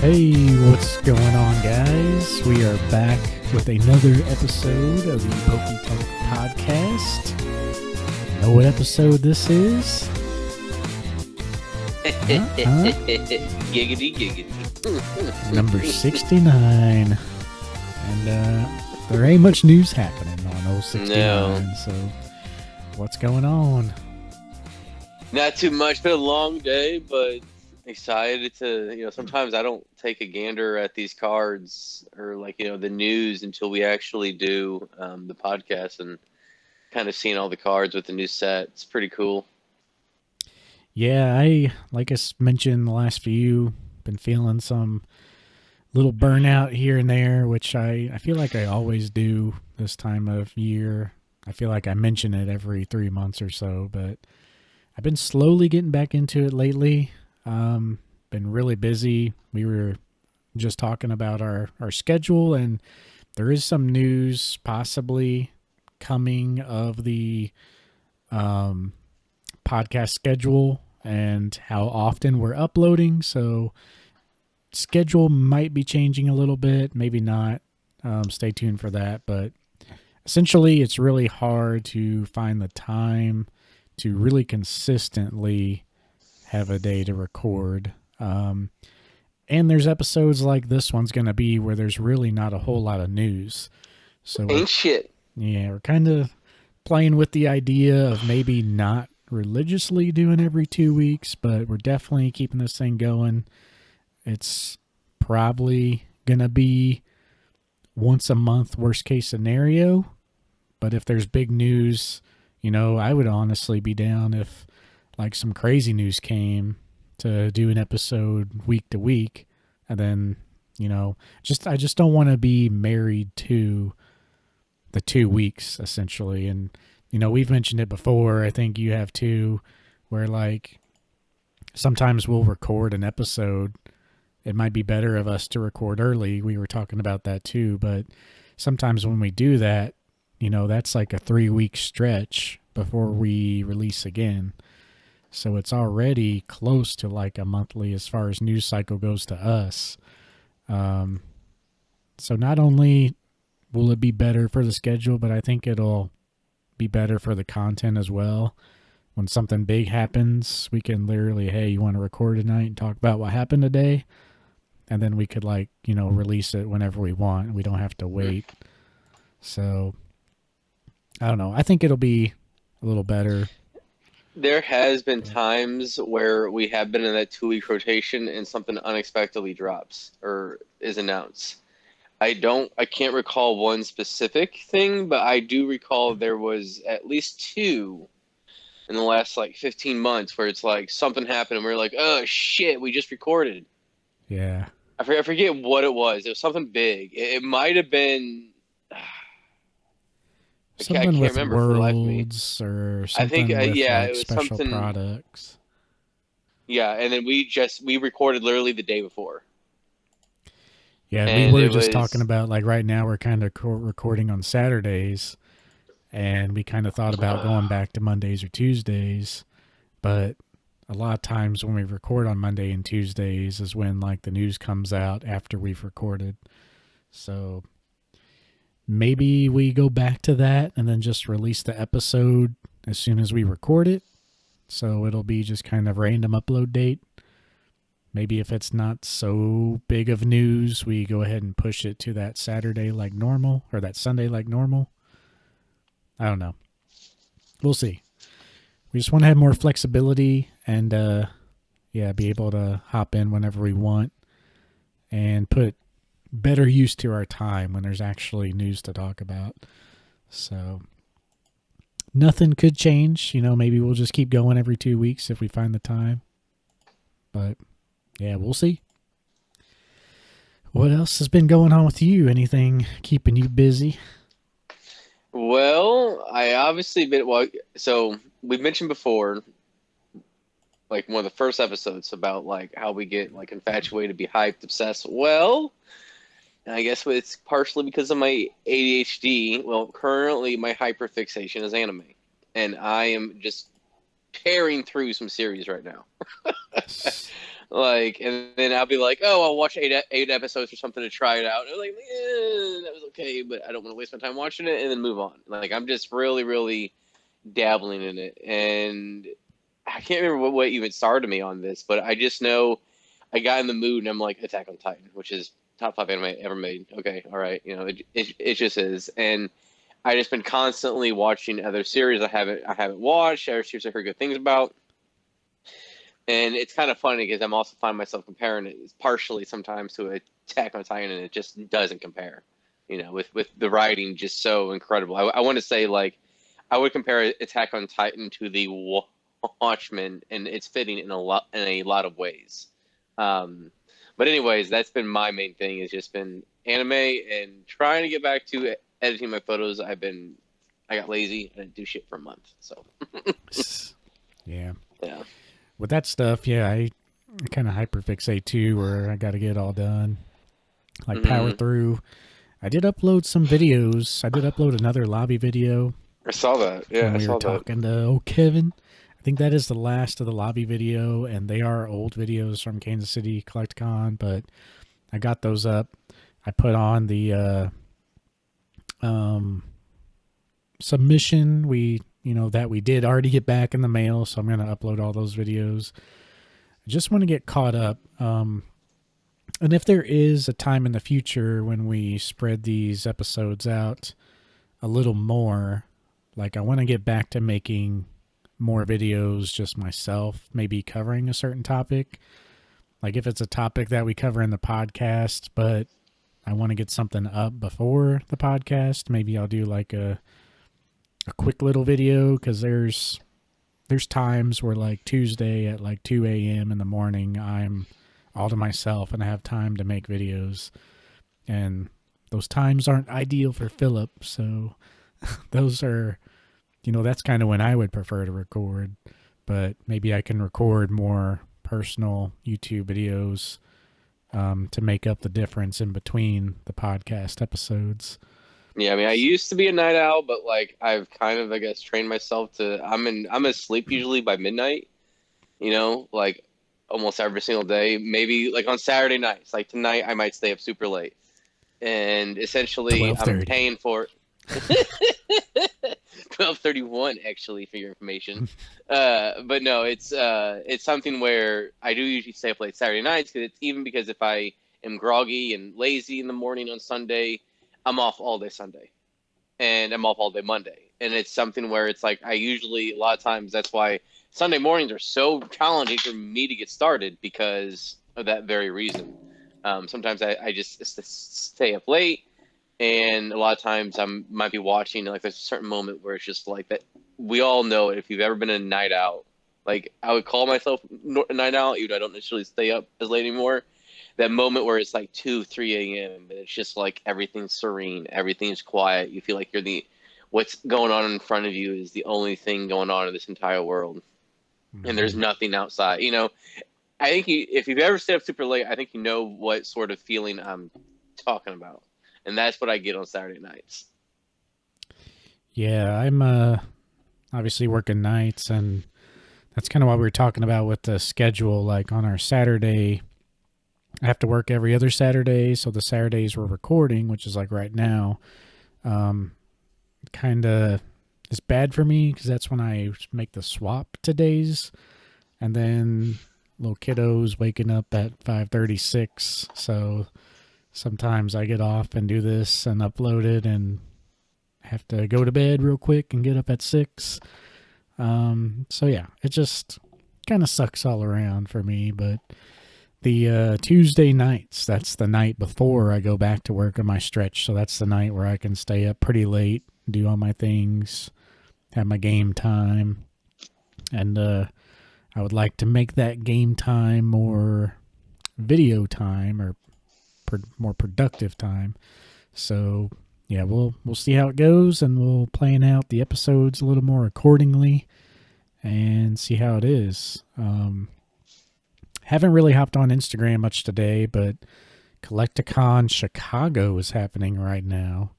Hey, what's going on, guys? We are back with another episode of the PokeTalk podcast. You know what episode this is? Giggity, giggity. Number 69. And there ain't much news happening on 069, No. so what's going on? Not too much. Been a long day, but excited to, sometimes I don't take a gander at these cards or the news until we actually do the podcast and kind of seeing all the cards with the new set. It's pretty cool. Yeah, like I mentioned in the last few, been feeling some little burnout here and there, which I feel like I always do this time of year. I feel like I mention it every 3 months or so, but I've been slowly getting back into it lately. Been really busy. We were just talking about our schedule, and there is some news possibly coming of the podcast schedule and how often we're uploading. So schedule might be changing a little bit, maybe not. Stay tuned for that. But essentially, it's really hard to find the time to really consistently have a day to record. And there's episodes like this one's going to be where there's really not a whole lot of news. So Ain't shit. Yeah, we're kind of playing with the idea of maybe not religiously doing every 2 weeks, but we're definitely keeping this thing going. It's probably going to be once a month, worst case scenario. But if there's big news, I would honestly be down if like some crazy news came to do an episode week to week. And then, I just don't want to be married to the 2 weeks essentially. And, we've mentioned it before. I think you have too, where like sometimes we'll record an episode. It might be better of us to record early. We were talking about that too. But sometimes when we do that, that's like a 3-week stretch before we release again. So it's already close to like a monthly as far as news cycle goes to us. So not only will it be better for the schedule, but I think it'll be better for the content as well. When something big happens, we can literally, hey, you want to record tonight and talk about what happened today? And then we could release it whenever we want. We don't have to wait. So I don't know. I think it'll be a little better. There has been times where we have been in that 2-week rotation and something unexpectedly drops or is announced. I can't recall one specific thing, but I do recall there was at least 2 in the last 15 months where it's like something happened and we're like, oh shit, we just recorded. Yeah. I forget what it was. It was something big. It might have been I Something can't with remember for the life of me. worlds or I think, something with yeah, like it was special something. products. Yeah, and then we recorded literally the day before. Yeah, And we were it just was talking about like right now we're kind of recording on Saturdays, and we kind of thought about going back to Mondays or Tuesdays, but a lot of times when we record on Monday and Tuesdays is when like the news comes out after we've recorded. So maybe we go back to that and then just release the episode as soon as we record it. So it'll be just kind of random upload date. Maybe if it's not so big of news, we go ahead and push it to that Saturday like normal or that Sunday like normal. I don't know. We'll see. We just want to have more flexibility and, be able to hop in whenever we want and put better use to our time when there's actually news to talk about. So nothing could change. Maybe we'll just keep going every 2 weeks if we find the time. But yeah, we'll see. What else has been going on with you? Anything keeping you busy? Well, I obviously been so we've mentioned before, like one of the first episodes about like how we get like infatuated, be hyped, obsessed. Well, and I guess it's partially because of my ADHD. Well, currently my hyperfixation is anime, and I am just tearing through some series right now. Like, and then I'll be like, oh, I'll watch eight episodes or something to try it out. And I'm like, that was okay, but I don't want to waste my time watching it, and then move on. Like, I'm just really, really dabbling in it, and I can't remember what even started me on this, but I just know I got in the mood, and I'm like, Attack on Titan, which is top five anime ever made. Okay, all right, it just is, and I just been constantly watching other series I haven't watched, other series I heard good things about. And it's kind of funny because I'm also finding myself comparing it partially sometimes to Attack on Titan, and it just doesn't compare. With the writing just so incredible. I want to say like I would compare Attack on Titan to the Watchmen, and it's fitting in a lot of ways. Um, but anyways, that's been my main thing. Has just been anime and trying to get back to editing my photos. I got lazy and I didn't do shit for a month. So Yeah. yeah. With that stuff, yeah, I kind of hyperfixate too, where I got to get it all done. Like power Hmm. through. I did upload some videos. I did upload another lobby video I saw that. Yeah, when I we were saw that. talking to Kevin. I think that is the last of the lobby video, and they are old videos from Kansas City CollectCon, but I got those up. I put on the um, submission that we did already get back in the mail, so I'm going to upload all those videos. I just want to get caught up. And if there is a time in the future when we spread these episodes out a little more, like I want to get back to making more videos just myself, maybe covering a certain topic. Like if it's a topic that we cover in the podcast, but I want to get something up before the podcast, maybe I'll do like a quick little video because there's times where like Tuesday at like 2 a.m. in the morning I'm all to myself and I have time to make videos, and those times aren't ideal for Phillip. So those are, that's kind of when I would prefer to record, but maybe I can record more personal YouTube videos to make up the difference in between the podcast episodes. Yeah, I mean, I used to be a night owl, but like I've kind of, I guess, trained myself to. I'm asleep usually by midnight. Like almost every single day. Maybe like on Saturday nights, like tonight, I might stay up super late, and essentially, I'm 12:30. paying for 12:31 actually for your information. But no, it's something where I do usually stay up late Saturday nights because it's even because if I am groggy and lazy in the morning on Sunday, I'm off all day Sunday and I'm off all day Monday. And it's something where it's like I usually a lot of times that's why Sunday mornings are so challenging for me to get started because of that very reason. Sometimes I just stay up late, and a lot of times I might be watching like there's a certain moment where it's just like that. We all know it if you've ever been a night out. Like I would call myself a night out, even though I don't necessarily stay up as late anymore. That moment where it's like 2, 3 a.m. and it's just like everything's serene, everything's quiet. You feel like what's going on in front of you is the only thing going on in this entire world, and there's Mm-hmm. nothing outside. I think if you've ever stayed up super late, I think you know what sort of feeling I'm talking about, and that's what I get on Saturday nights. Yeah, I'm obviously working nights, and that's kind of what we were talking about with the schedule. Like on our Saturday, I have to work every other Saturday, so the Saturdays we're recording, which is like right now, um, kind of is bad for me because that's when I make the swap to days, and then little kiddos waking up at 5:36. So sometimes I get off and do this and upload it, and have to go to bed real quick and get up at 6. So yeah, it just kind of sucks all around for me. But the Tuesday nights, that's the night before I go back to work on my stretch. So that's the night where I can stay up pretty late, do all my things, have my game time. And I would like to make that game time more video time or more productive time. So yeah, we'll see how it goes, and we'll plan out the episodes a little more accordingly and see how it is. Haven't really hopped on Instagram much today, but Collecticon Chicago is happening right now,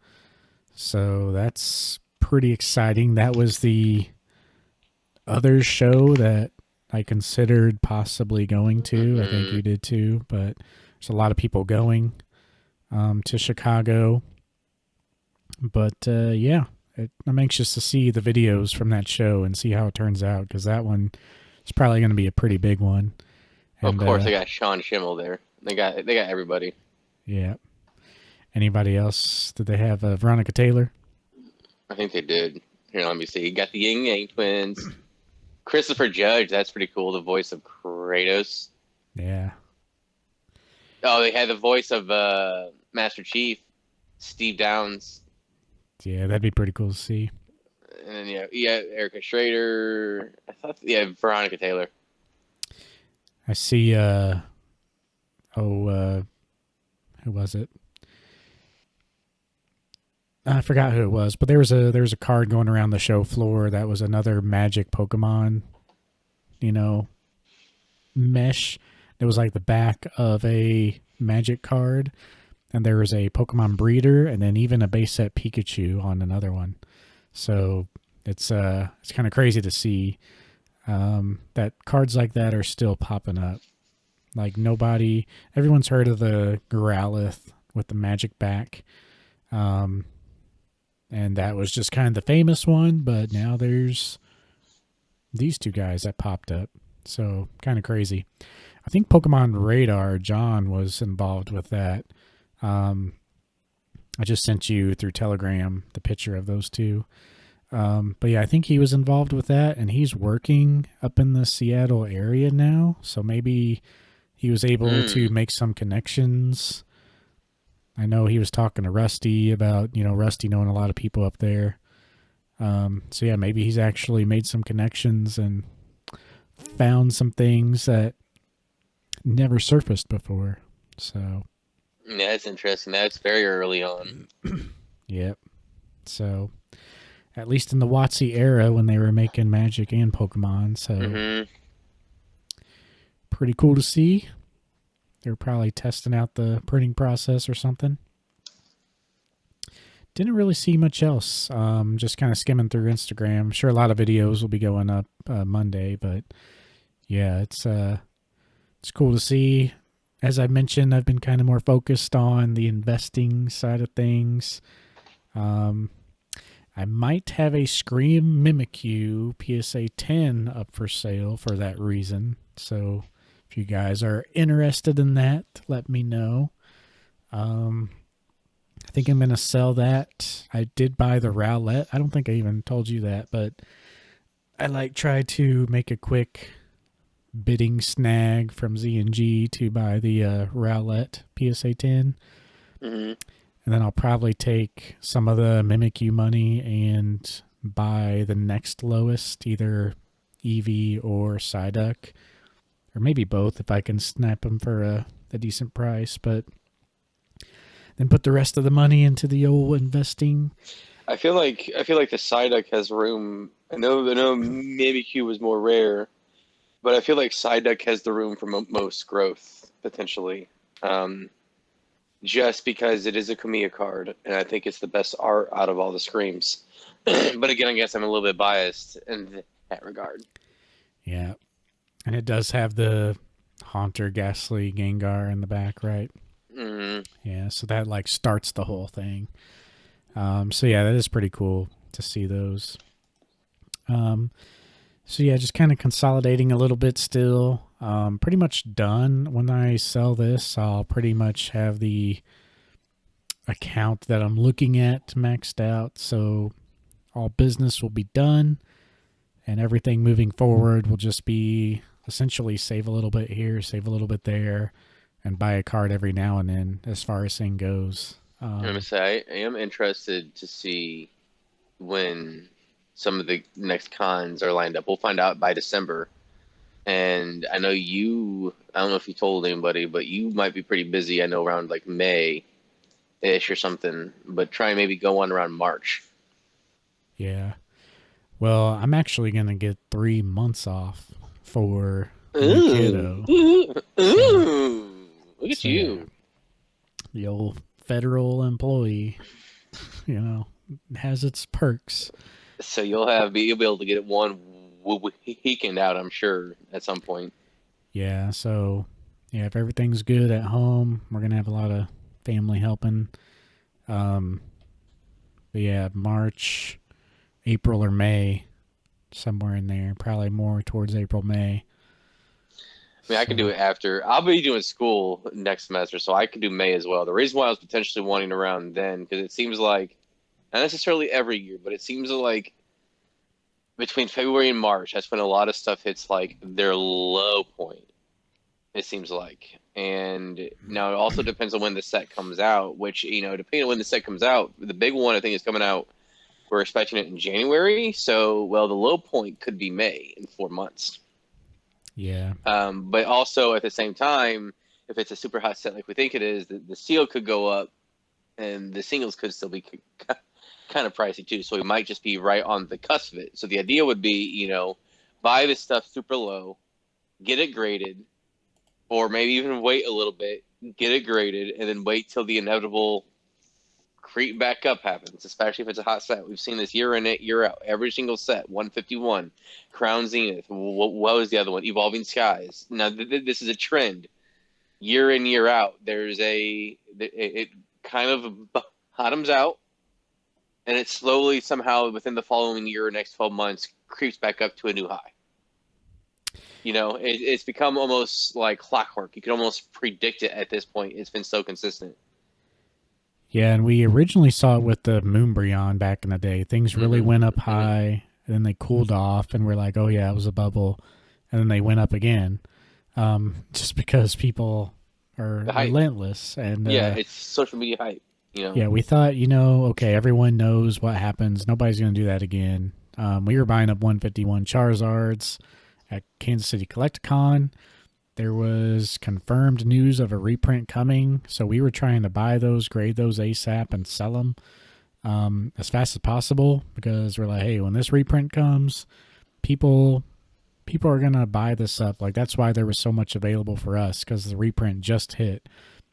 so that's pretty exciting. That was the other show that I considered possibly going to. I think Hmm. you did too, but there's a lot of people going to Chicago. But yeah, I'm anxious to see the videos from that show and see how it turns out because that one is probably going to be a pretty big one. Of And course, they got Sean Schimmel there. They got everybody. yeah, anybody else? Did they have Veronica Taylor? I think they did. Here, let me see. You got the Yin Yang twins. Christopher Judge, that's pretty cool. The voice of Kratos. Yeah, Oh, they had the voice of Master Chief, Steve Downs, yeah, that'd be pretty cool to see. and then yeah, Erica Schrader. I thought Veronica Taylor. I see. Oh, who was it? I forgot who it was, but there was a card going around the show floor that was another magic Pokemon, you know, mesh. It was like the back of a magic card, and there was a Pokemon breeder, and then even a base set Pikachu on another one. So it's kind of crazy to see that cards like that are still popping up. Like everyone's heard of the Growlithe with the magic back. Um, and that was just kind of the famous one. But now there's these two guys that popped up, so kind of crazy. I think Pokemon Radar John was involved with that. Um, I just sent you through Telegram the picture of those two. But yeah, I think he was involved with that, and he's working up in the Seattle area now. So maybe he was able to Mm. make some connections. I know he was talking to Rusty about Rusty knowing a lot of people up there. So yeah, maybe he's actually made some connections and found some things that never surfaced before. So Yeah, that's interesting. That's very early on. yep. So at least in the WotC era when they were making Magic and Pokemon, so Hmm. pretty cool to see. They were probably testing out the printing process or something. Didn't really see much else. Just kind of skimming through Instagram. I'm sure a lot of videos will be going up Monday, but yeah, it's cool to see. As I mentioned, I've been kind of more focused on the investing side of things. Um, I might have a Scream Mimikyu PSA 10 up for sale for that reason. So if you guys are interested in that, let me know. Um, I think I'm going to sell that. I did buy the Rowlett. I don't think I even told you that, but I tried to make a quick bidding snag from Z&G to buy the Rowlett PSA 10. Hmm. And then I'll probably take some of the Mimikyu money and buy the next lowest, either Eevee or Psyduck, or maybe both if I can snap them for a decent price. But then put the rest of the money into the old investing. I feel like the Psyduck has room. I know maybe Q was more rare, but I feel like Psyduck has the room for most growth potentially. Um, just because it is a Kamiya card, and I think it's the best art out of all the Screams. But again, I guess I'm a little bit biased in that regard. Yeah. And it does have the Haunter, Ghastly, Gengar in the back, right? Mm. Yeah, so that starts the whole thing. So yeah, that is pretty cool to see those. Um, so yeah, just kind of consolidating a little bit still. Pretty much done. When I sell this, I'll pretty much have the account that I'm looking at maxed out. So all business will be done, and everything moving forward will just be essentially save a little bit here, save a little bit there, and buy a card every now and then as far as thing goes. I'm gonna say I am interested to see when some of the next cons are lined up. We'll find out by December. And I know I don't know if you told anybody, but you might be pretty busy. I know around like May ish or something, but try and maybe go on around March. Yeah. Well, I'm actually going to get 3 months off for the new Ooh, kiddo. ooh, So, ooh. Look at so yeah, you. the old federal employee, you know, has its perks. So you'll be able to get it one. weekend out, I'm sure, at some point. Yeah, so yeah, if everything's good at home, we're gonna have a lot of family helping. Um, but yeah, March, April or May, somewhere in there, probably more towards April, May. I mean, I could do So it after. I'll be doing school next semester, so I could do May as well. The reason why I was potentially wanting around then, because it seems like, not necessarily every year, but it seems like between February and March, that's when a lot of stuff hits like their low point, it seems like. And now it also depends on when the set comes out, which, depending on when the set comes out, the big one I think is coming out. We're expecting it in January. So, well, the low point could be May in 4 months. yeah, But also at the same time, if it's a super hot set like we think it is, the seal could go up and the singles could still be kind of pricey too. So we might just be right on the cusp of it. So the idea would be, buy this stuff super low, get it graded, or maybe even wait a little bit, get it graded, and then wait till the inevitable creep back up happens, especially if it's a hot set. We've seen this year in, year out. Every single set, 151, Crown Zenith. What was the other one? Evolving Skies. Now, this is a trend. Year in, year out, it kind of bottoms out, and it slowly, somehow, within the following year or next 12 months, creeps back up to a new high. It's become almost like clockwork. You can almost predict it at this point. It's been so consistent. yeah. And we originally saw it with the Moonbryon back in the day. Things really Mm-hmm. went up Mm-hmm. high, and then they cooled off, and we're like, oh yeah, it was a bubble, and then they went up again, just because people are The hype. relentless. And Yeah, it's social media hype. You know. yeah, we thought, okay, everyone knows what happens. Nobody's going to do that again. We were buying up 151 Charizards at Kansas City Collecticon. There was confirmed news of a reprint coming, so we were trying to buy those, grade those ASAP, and sell them as fast as possible because we're like, hey, when this reprint comes, people are gonna buy this up. Like that's why there was so much available for us because the reprint just hit.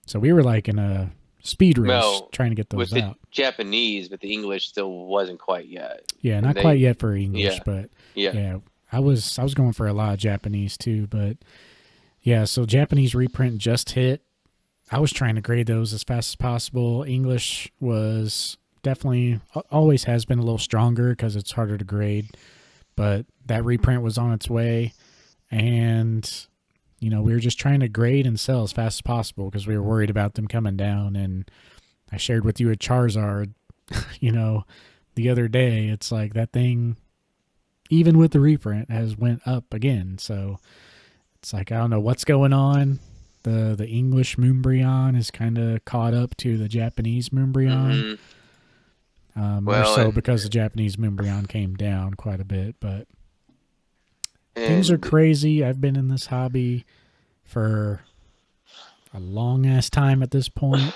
So we were like in a speed race Well, trying to get with those the out. Japanese, but the English still wasn't quite yet. Yeah, And not quite they, yet for English, yeah, but yeah. yeah, I was going for a lot of Japanese too, but yeah, so Japanese reprint just hit. I was trying to grade those as fast as possible. English was definitely always has been a little stronger because it's harder to grade, but that reprint was on its way, and we were just trying to grade and sell as fast as possible because we were worried about them coming down. And I shared with you a Charizard, you know, the other day. It's like that thing, even with the reprint, has went up again. So it's like I don't know what's going on. The English Moonbryon is kind of caught up to the Japanese Moonbryon. Hmm. More Well, so because the Japanese Moonbryon came down quite a bit, but things are and crazy. I've been in this hobby for a long ass time at this point.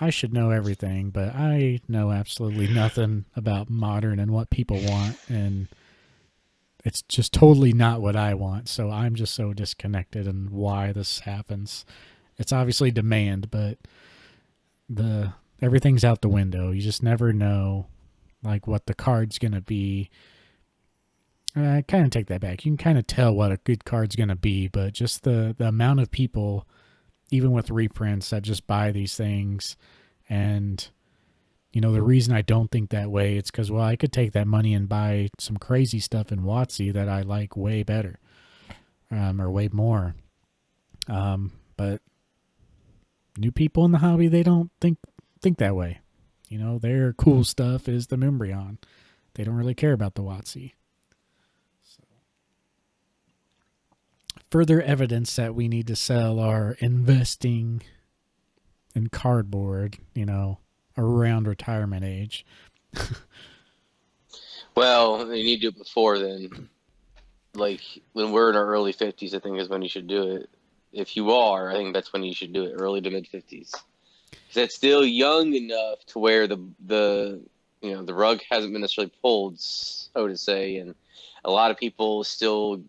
I should know everything, but I know absolutely nothing about modern and what people want, and it's just totally not what I want. So I'm just so disconnected and why this happens. It's obviously demand, but the everything's out the window. You just never know like what the card's gonna be. I kind of take that back. You can kind of tell what a good card's gonna be, but just the amount of people, even with reprints, that just buy these things, and the reason I don't think that way, it's because well, I could take that money and buy some crazy stuff in WotC that I like way better, or way more. But new people in the hobby, they don't think that way. Their cool stuff is the Membryon. They don't really care about the WotC. So, further evidence that we need to sell our investing in cardboard, around retirement age. well, you need to do it before then. Like when we're in our early 50s, I think is when you should do it. If you are, I think that's when you should do it, early to mid 50s. Because that's still young enough to where the rug hasn't been necessarily pulled, so to say, and a lot of people still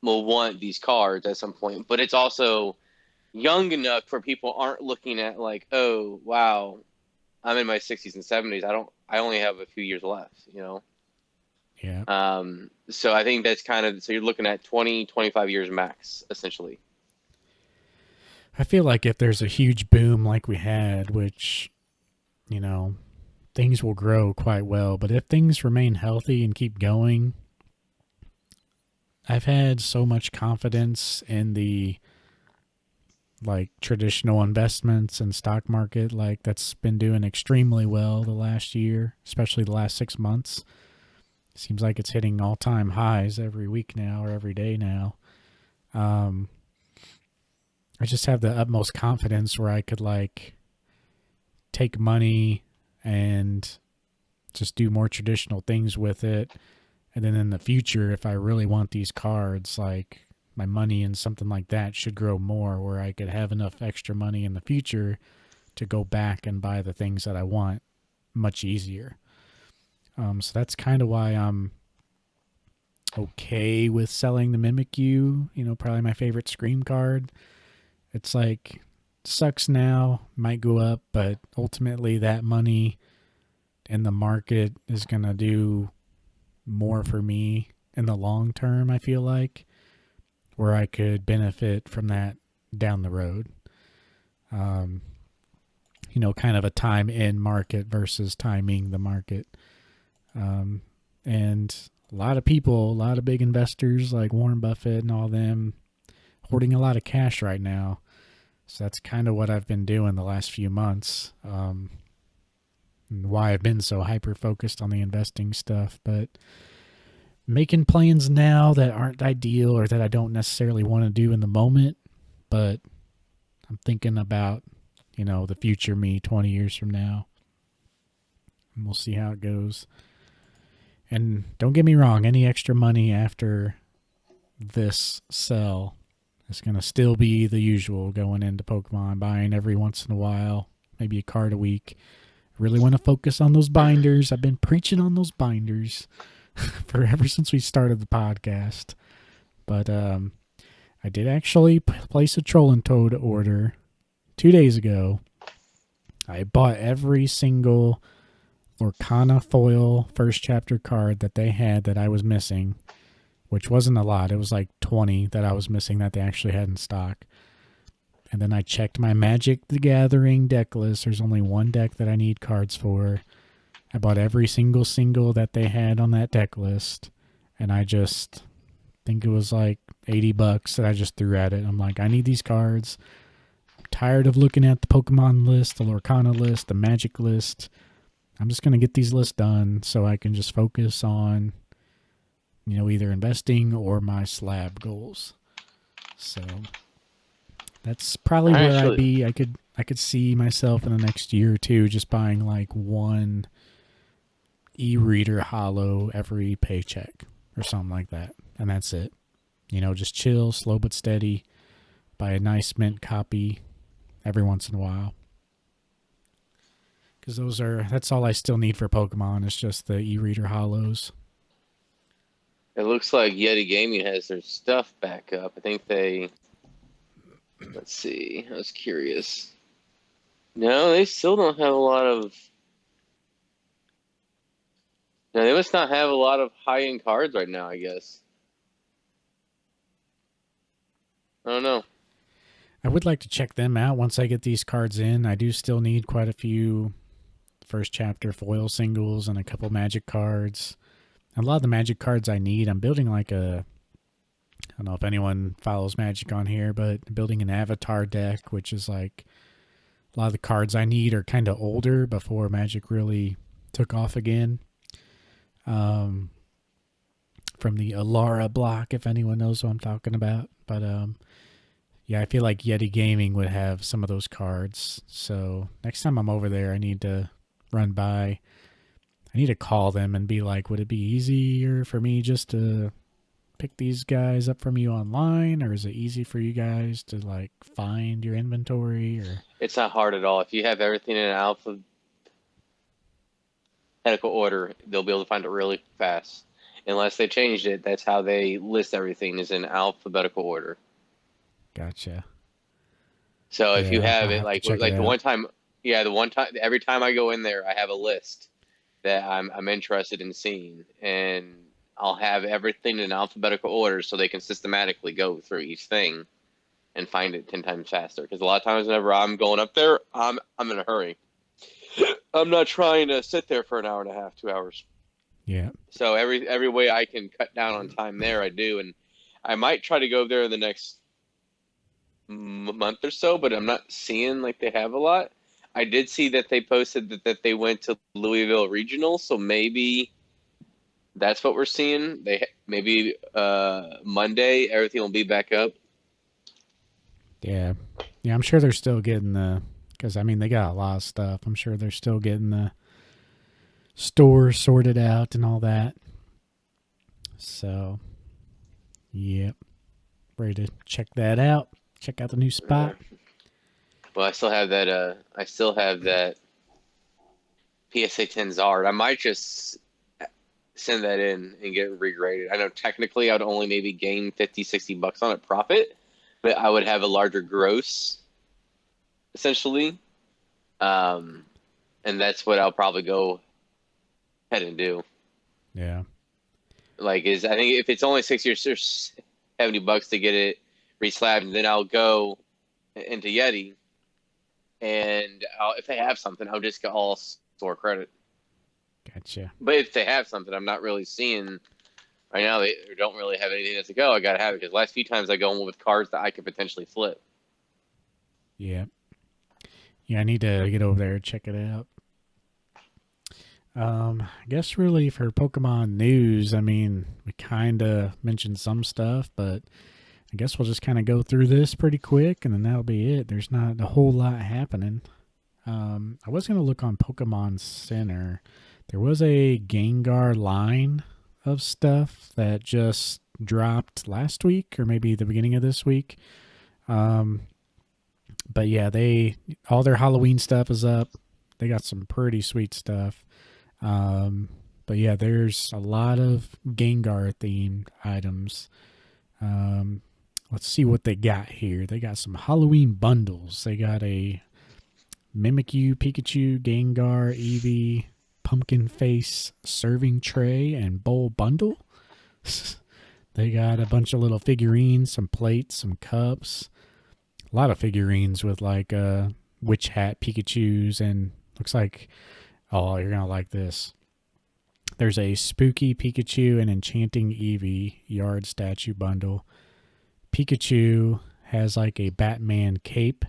will want these cards at some point. But it's also young enough where people aren't looking at like, oh wow, I'm in my 60s and 70s. I only have a few years left. Yeah. So I think that's kind of, so you're looking at 20, 25 years max, essentially. I feel like if there's a huge boom like we had, which, you know, things will grow quite well, but if things remain healthy and keep going, I've had so much confidence in the like traditional investments and stock market like that's been doing extremely well the last year, especially the last 6 months. Seems like it's hitting all-time highs every week now or every day now. Um I just have the utmost confidence where I could like take money and just do more traditional things with it. And then in the future, if I really want these cards, like my money and something like that should grow more where I could have enough extra money in the future to go back and buy the things that I want much easier. So that's kind of why I'm okay with selling the Mimikyu, probably my favorite Scream card. It's like, sucks now, might go up, but ultimately that money in the market is going to do more for me in the long term, I feel like, where I could benefit from that down the road. Um, kind of a time in market versus timing the market. Um, and a lot of people, a lot of big investors like Warren Buffett and all them, hoarding a lot of cash right now. So that's kind of what I've been doing the last few months. And why I've been so hyper focused on the investing stuff. But making plans now that aren't ideal or that I don't necessarily want to do in the moment, but I'm thinking about, the future me 20 years from now. And we'll see how it goes. And don't get me wrong, any extra money after this sell is going to still be the usual going into Pokemon, buying every once in a while, maybe a card a week. I really want to focus on those binders. I've been preaching on those binders for ever since we started the podcast. But I did actually place a Troll and Toad order 2 days ago. I bought every single Lorcana foil first chapter card that they had that I was missing, which wasn't a lot. It was like 20 that I was missing that they actually had in stock. And then I checked my Magic the Gathering deck list. There's only one deck that I need cards for. I bought every single that they had on that deck list. And I just think it was like $80 that I just threw at it. I'm like, I need these cards. I'm tired of looking at the Pokemon list, the Lorcana list, the Magic list. I'm just going to get these lists done so I can just focus on, either investing or my slab goals. So that's probably where I'd Actually, be. I could see myself in the next year or two just buying like one e-reader hollow every paycheck or something like that. And that's it. Just chill, slow but steady, buy a nice mint copy every once in a while. Because that's all I still need for Pokemon is just the e-reader hollows. it looks like Yeti Gaming has their stuff back up. I think they, let's see, I was curious. No, they still don't have a lot of, no, they must not have a lot of high-end cards right now, I guess. I don't know. I would like to check them out once I get these cards in. I do still need quite a few first chapter foil singles and a couple magic cards. A lot of the magic cards I need, I'm building like I don't know if anyone follows Magic on here, but building an avatar deck, which is like a lot of the cards I need are kind of older before Magic really took off again. Um, from the Alara block, if anyone knows what I'm talking about. But yeah, I feel like Yeti Gaming would have some of those cards. So next time I'm over there, I need to run by. I need to call them and be like, would it be easier for me just to pick these guys up from you online, or is it easy for you guys to like find your inventory? Or It's not hard at all. If you have everything in an alphabetical order, they'll be able to find it really fast. Unless they changed it, that's how they list everything is in alphabetical order. gotcha. So if you Yeah, have I'll it have to check it like the out. one time, yeah, the one time every time I go in there, I have a list that I'm interested in seeing, and I'll have everything in alphabetical order so they can systematically go through each thing and find it 10 times faster. Because a lot of times, whenever I'm going up there, I'm in a hurry. I'm not trying to sit there for an hour and a half, 2 hours. Yeah. So every way I can cut down on time there, I do, and I might try to go there in the next month or so, but I'm not seeing like they have a lot. I did see that they posted that they went to Louisville Regional, so maybe that's what we're seeing. They maybe Monday everything will be back up. Yeah. Yeah, I'm sure they're still getting the, because I mean, they got a lot of stuff. I'm sure they're still getting the store sorted out and all that. So, yep. Ready to check that out. Check out the new spot. Well, I still have that. I still have that PSA 10 Zard. I might just send that in and get it regraded. I know technically I'd only maybe gain 50, $60 on it profit, but I would have a larger gross essentially. Um, and that's what I'll probably go ahead and do. Yeah. Like, is I think if it's only 60 or $70 to get it reslabbed, then I'll go into Yeti, and if they have something, I'll just get all store credit. Gotcha. But if they have something, I'm not really seeing right now. They don't really have anything that's to go. I gotta have it because last few times I go in with cards that I could potentially flip. Yeah. Yeah, I need to get over there and check it out. I guess really for Pokemon news, I mean, we kind of mentioned some stuff, but I guess we'll just kind of go through this pretty quick and then that'll be it. There's not a whole lot happening. I was going to look on Pokemon Center. There was a Gengar line of stuff that just dropped last week or maybe the beginning of this week. But yeah, all their Halloween stuff is up. They got some pretty sweet stuff. But yeah, there's a lot of Gengar themed items. Let's see what they got here. They got some Halloween bundles. They got a Mimikyu, Pikachu, Gengar, Eevee, pumpkin face serving tray and bowl bundle. They got a bunch of little figurines, some plates, some cups. A lot of figurines with like witch hat Pikachu's and looks like, oh, you're gonna like this. There's a spooky Pikachu and enchanting Eevee yard statue bundle. Pikachu has like a Batman cape,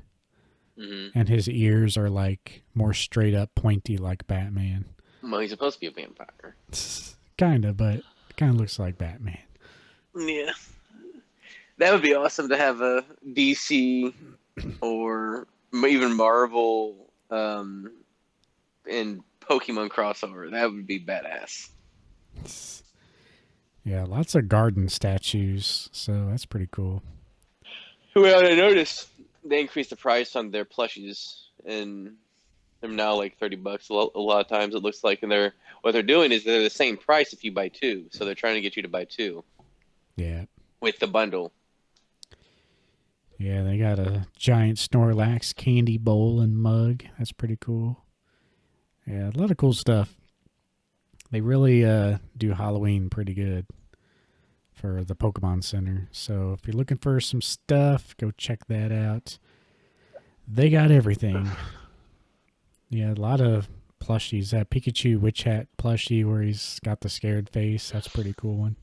and his ears are like more straight up pointy like Batman. Well, he's supposed to be a vampire. Kinda, but kind of looks like Batman. Yeah, that would be awesome to have a DC or even Marvel and Pokemon crossover. That would be badass. Yeah, lots of garden statues, so that's pretty cool. Well, I noticed they increased the price on their plushies, and they're now like $30 a lot of times. It looks like, and what they're doing is they're the same price if you buy two, so they're trying to get you to buy two Yeah. with the bundle. Yeah, they got a giant Snorlax candy bowl and mug. That's pretty cool. Yeah, a lot of cool stuff. They really do Halloween pretty good for the Pokemon Center. So if you're looking for some stuff, go check that out. They got everything. Yeah, a lot of plushies. That Pikachu Witch Hat plushie where he's got the scared face. That's a pretty cool one.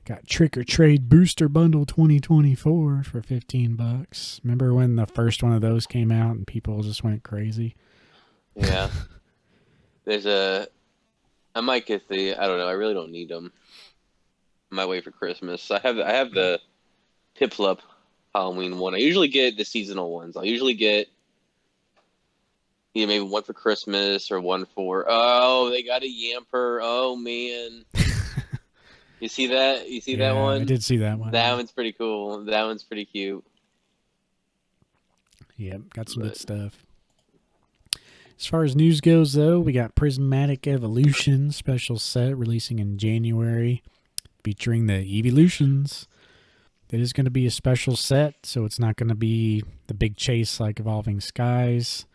Got Trick or Trade Booster Bundle 2024 for $15. Remember when the first one of those came out and people just went crazy? Yeah. I might get I don't know, I really don't need them. I might wait for Christmas. I have the Piplup Halloween one. I usually get the seasonal ones. I'll usually get maybe one for Christmas or one for, oh, they got a Yamper. Oh man. You see that? You see that Yeah, I one? did see that one. That Yeah. one's pretty cool. That one's pretty cute. Yep, got some good But stuff. As far as news goes, though, we got Prismatic Evolution special set releasing in January featuring the Evolutions. It is going to be a special set, so it's not going to be the big chase like Evolving Skies,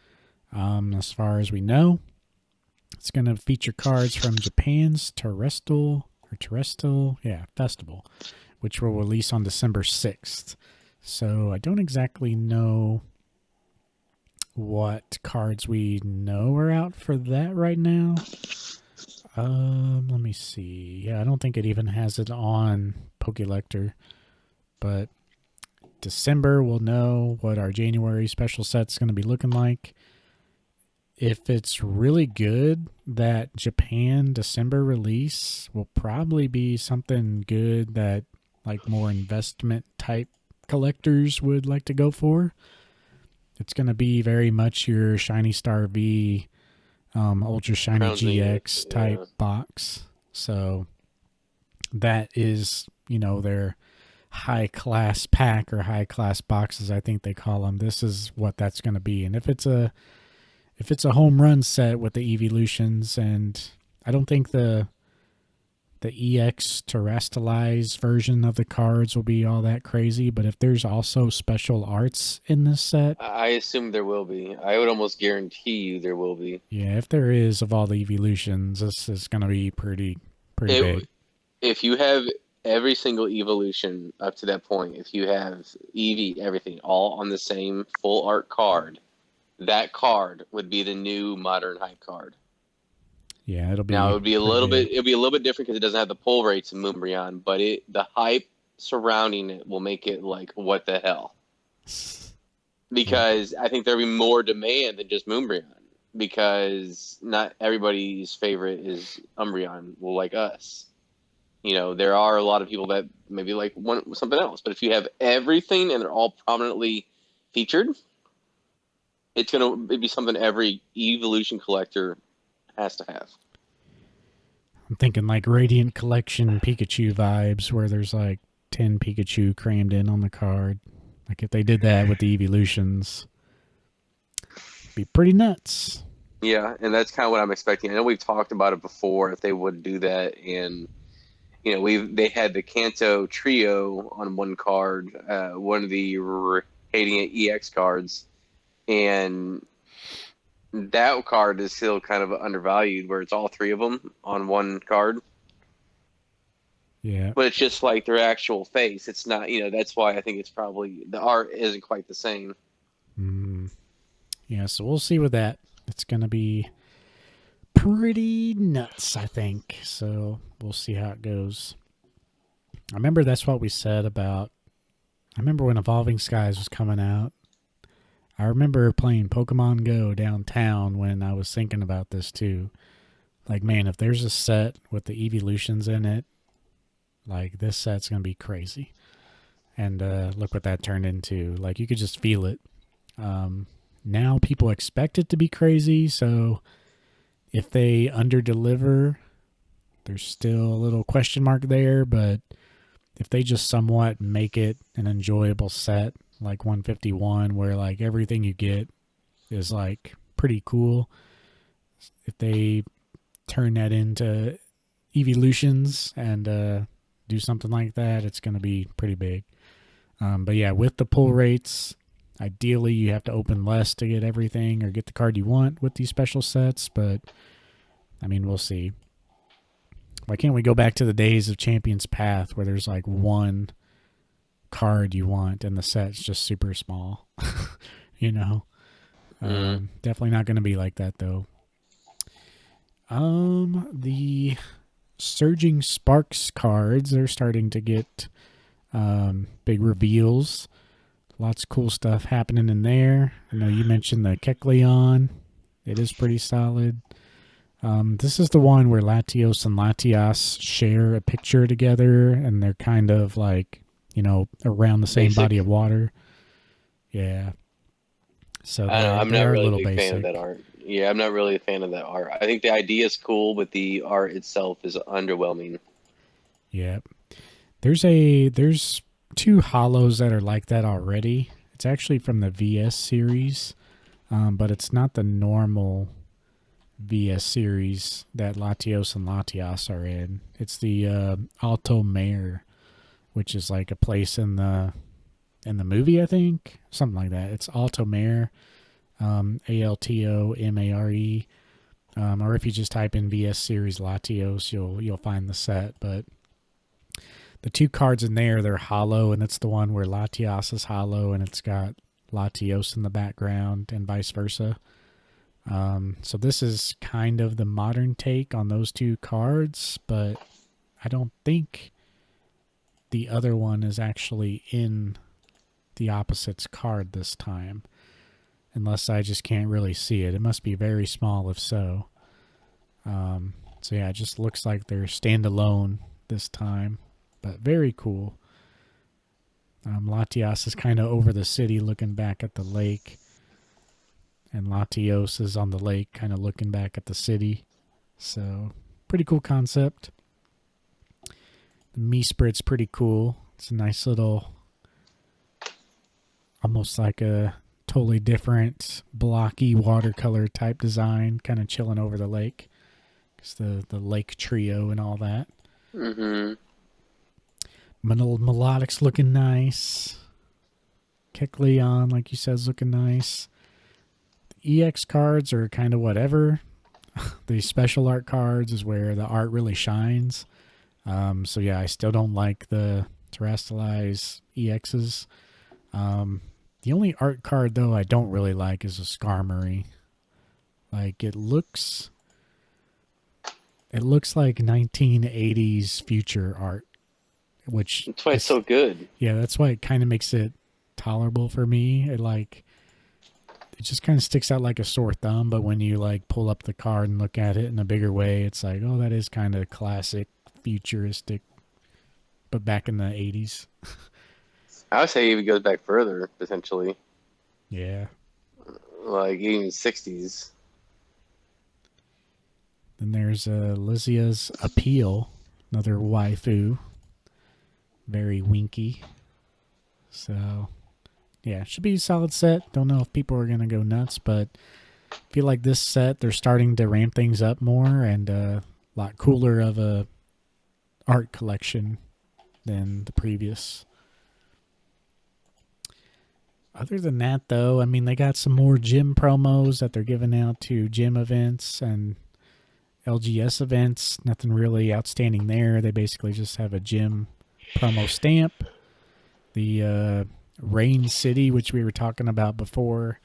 as far as we know. It's going to feature cards from Japan's Terrestrial, yeah, Festival, which will release on December 6th. So I don't exactly know what cards we know are out for that right now. Let me see. Yeah, I don't think it even has it on Pokelector, but December we'll know what our January special set's going to be looking like. If it's really good, that Japan December release will probably be something good that like more investment type collectors would like to go for. It's going to be very much your Shiny Star V, Ultra Shiny Crown GX ZX, type yeah. box. So that is, their high class pack or high class boxes, I think they call them. This is what that's going to be. And if it's a home run set with the evolutions, and I don't think the EX terrestrialized version of the cards will be all that crazy, but if there's also special arts in this set, I assume there will be. I would almost guarantee you there will be. yeah, if there is of all the evolutions, this is going to be pretty big. It if you have every single evolution up to that point, if you have Eevee, everything all on the same full art card, that card would be the new modern hype card. Yeah, it'll Now it be would be a pretty little big. bit it'll be a little bit different because it doesn't have the pull rates of Moonbreon, but the hype surrounding it will make it like what the hell? Yeah. Because I think there'll be more demand than just Moonbreon. Because not everybody's favorite is Umbreon, well, like us. There are a lot of people that maybe like want something else. But if you have everything and they're all prominently featured, it'd be something every evolution collector has to have. I'm thinking like Radiant Collection Pikachu vibes where there's like 10 Pikachu crammed in on the card. Like if they did that with the evolutions, it'd be pretty nuts. Yeah, and that's kind of what I'm expecting. I know we've talked about it before if they would do that, and they had the Kanto trio on one card, one of the Radiant EX cards, and that card is still kind of undervalued, where it's all three of them on one card. Yeah. But it's just like their actual face. It's not, that's why I think it's probably the art isn't quite the same. Mm, yeah, so we'll see with that. It's going to be pretty nuts, I think. So we'll see how it goes. I remember that's what we said about. I remember when Evolving Skies was coming out. I remember playing Pokemon Go downtown when I was thinking about this too. Like, man, if there's a set with the evolutions in it, like this set's gonna be crazy. And look what that turned into. Like, you could just feel it. Now people expect it to be crazy, so if they underdeliver, there's still a little question mark there. But if they just somewhat make it an enjoyable set, like 151, where like everything you get is like pretty cool, if they turn that into evolutions and do something like that, it's going to be pretty big. But yeah, with the pull rates, ideally you have to open less to get everything or get the card you want with these special sets. But I mean, we'll see. Why can't we go back to the days of Champion's Path where there's like one card you want and the set's just super small? you know, Mm. Definitely not going to be like that though. The Surging Sparks cards are starting to get big reveals. Lots of cool stuff happening in there. I know you mentioned the Kecleon. It is pretty solid. This is the one where Latios and Latias share a picture together, and they're kind of like, around the same body Basic. of water. Yeah. So I don't know. they're I'm they not are a really a little big fan of that basic. art. Yeah, I'm not really a fan of that art. I think the idea is cool, but the art itself is underwhelming. Yeah. There's two hollows that are like that already. It's actually from the VS series, but it's not the normal VS series that Latios and Latias are in. It's the Alto Mare, which is like a place in the movie, I think, something like that. It's Alto Mare, ALTOMARE. Or if you just type in VS Series Latios, you'll find the set. But the two cards in there, they're hollow, and it's the one where Latios is hollow, and it's got Latios in the background, and vice versa. So this is kind of the modern take on those two cards, but I don't think the other one is actually in the opposite's card this time, unless I just can't really see it. It must be very small if so. So yeah, it just looks like they're standalone this time, but very cool. Latias is kind of over the city looking back at the lake, and Latios is on the lake kind of looking back at the city. So, pretty cool concept. The Meesprit's pretty cool. It's a nice little, almost like a totally different blocky watercolor type design, kind of chilling over the lake. It's the lake trio and all that. Mm-hmm. Melodic's looking nice. Kecleon, like you said, is looking nice. The EX cards are kind of whatever. The special art cards is where the art really shines. So yeah, I still don't like the Terrestrialize EXs. The only art card though I don't really like is a Skarmory. Like it looks like 1980s future art, which That's why it's is so good. yeah, that's why it kind of makes it tolerable for me. It just kind of sticks out like a sore thumb, but when you like pull up the card and look at it in a bigger way, it's like, oh, that is kind of classic, futuristic, but back in the 80s. I would say it even goes back further, potentially, Yeah. like even 60s. Then there's Lysia's Appeal, another waifu, very winky. So yeah, should be a solid set. Don't know if people are gonna go nuts, but I feel like this set they're starting to ramp things up more and a lot cooler of a art collection than the previous. Other than that, though, I mean, they got some more gym promos that they're giving out to gym events and LGS events. Nothing really outstanding there. They basically just have a gym promo stamp. The Rain City, which we were talking about before,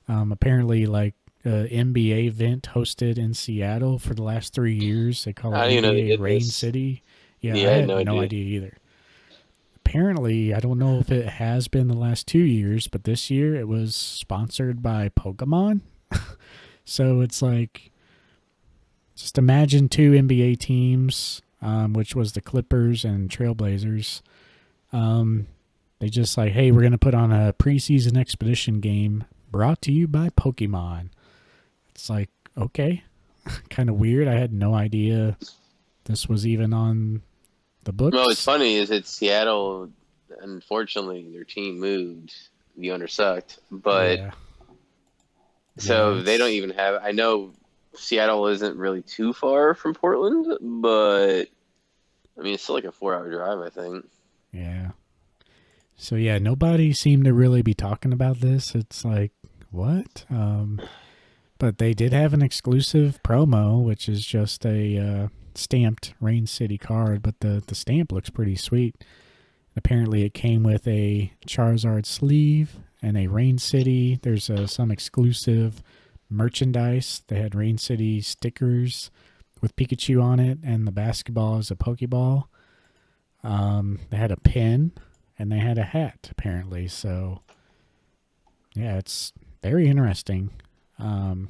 apparently, like NBA event hosted in Seattle for the last 3 years. They call I it didn't even know they NBA did Rain this. City. Yeah, I Yeah, I had had no no idea. idea either. Apparently, I don't know if it has been the last 2 years, but this year it was sponsored by Pokemon. So it's like, just imagine two NBA teams, which was the Clippers and Trailblazers. Um, they just like, hey, we're going to put on a preseason expedition game brought to you by Pokemon. It's like, okay, kind of weird. I had no idea this was even on the No, what's books. funny is it's Seattle. Unfortunately, their team moved. The owner sucked, but Yeah. Yeah, so they don't it's, even have. I know Seattle isn't really too far from Portland, but I mean it's still like a 4 hour drive, I think. yeah. So yeah, nobody seemed to really be talking about this. It's like, what? But they did have an exclusive promo, which is just a stamped Rain City card, but the stamp looks pretty sweet. Apparently, it came with a Charizard sleeve and a Rain City. There's some exclusive merchandise. They had Rain City stickers with Pikachu on it, and the basketball is a Pokeball. They had a pin, and they had a hat, apparently. So, yeah, it's very interesting. Um,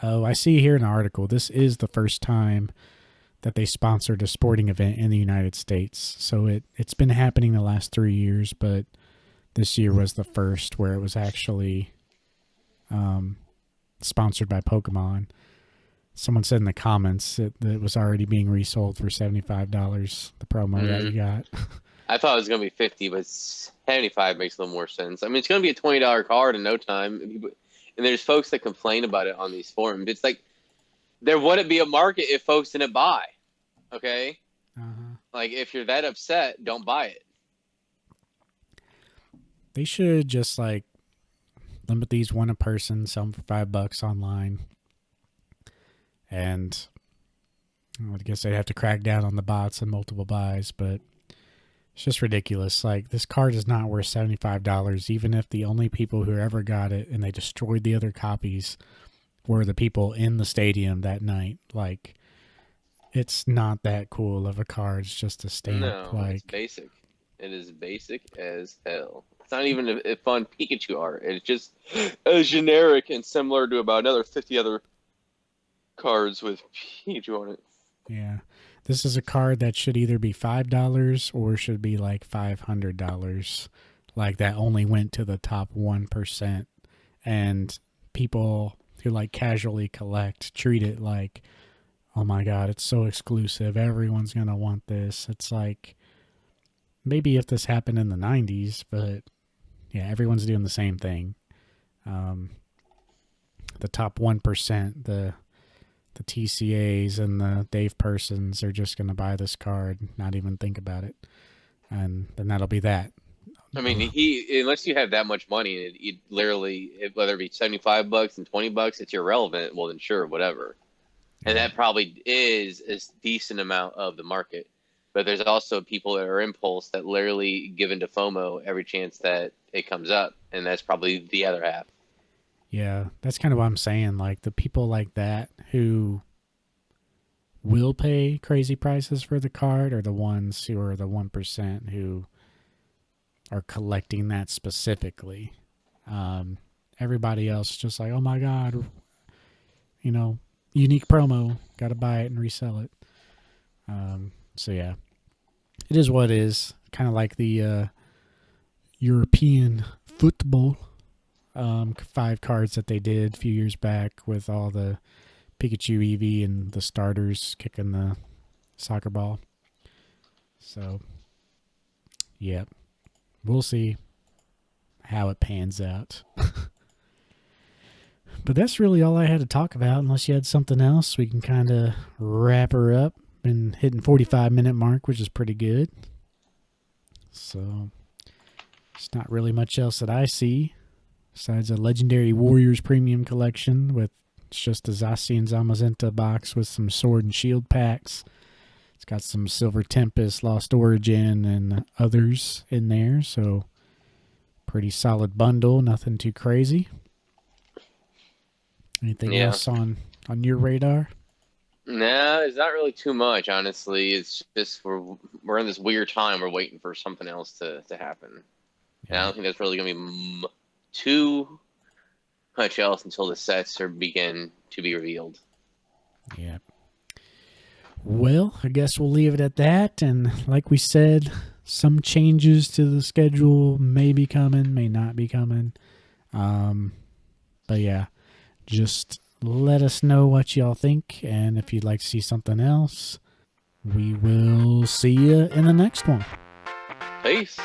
oh, I see here in the article, this is the first time that they sponsored a sporting event in the United States. So it's been happening the last 3 years, but this year was the first where it was actually um, sponsored by Pokemon. Someone said in the comments that it was already being resold for $75. The promo that Mm. you got. I thought it was gonna be 50, but 75 makes a little more sense. I mean, it's gonna be a $20 card in no time, and there's folks that complain about it on these forums. It's like there wouldn't be a market if folks didn't buy. Okay, Uh-huh. like if you're that upset, don't buy it. They should just like limit these one a person, sell them for $5 online. And I guess they'd have to crack down on the bots and multiple buys, but it's just ridiculous. Like, this card is not worth $75, even if the only people who ever got it and they destroyed the other copies were the people in the stadium that night. Like, it's not that cool of a card. It's just a stamp. No, it's Like, basic. It is basic as hell. It's not even a fun Pikachu art. It's just as generic and similar to about another 50 other cards with Pikachu on it. yeah. This is a card that should either be $5 or should be like $500. Like, that only went to the top 1%. And people who like casually collect treat it like, oh my God, it's so exclusive. Everyone's going to want this. It's like, maybe if this happened in the 90s, but yeah, everyone's doing the same thing. Um, the top 1%, the TCAs and the Dave Persons are just going to buy this card, not even think about it. And then that'll be that. I mean, he unless you have that much money, it literally whether it be $75 and $20, it's irrelevant. Well, then sure, whatever. And Yeah. that probably is a decent amount of the market. But there's also people that are impulse that literally give into FOMO every chance that it comes up, and that's probably the other half. Yeah, that's kind of what I'm saying. Like, the people like that who will pay crazy prices for the card are the ones who are the 1% who are collecting that specifically. Everybody else just like, oh my God, unique promo, got to buy it and resell it. So yeah, it is what it is. Kind of like the European football 5 cards that they did a few years back with all the Pikachu Eevee and the starters kicking the soccer ball. So, yeah, we'll see how it pans out. But that's really all I had to talk about. Unless you had something else, we can kind of wrap her up. Been hitting 45-minute mark, which is pretty good. So, it's not really much else that I see besides a Legendary Warriors Premium Collection with just a Zacian Zamazenta box with some Sword and Shield packs. It's got some Silver Tempest, Lost Origin, and others in there. So, pretty solid bundle. Nothing too crazy. Anything Yeah. else on your radar? Nah, it's not really too much, honestly. It's just we're in this weird time. We're waiting for something else to happen. And I don't think that's really gonna be too much else until the sets are begin to be revealed. Yeah. Well, I guess we'll leave it at that. And like we said, some changes to the schedule may be coming, may not be coming. But yeah, just let us know what y'all think. And if you'd like to see something else, we will see you in the next one. Peace.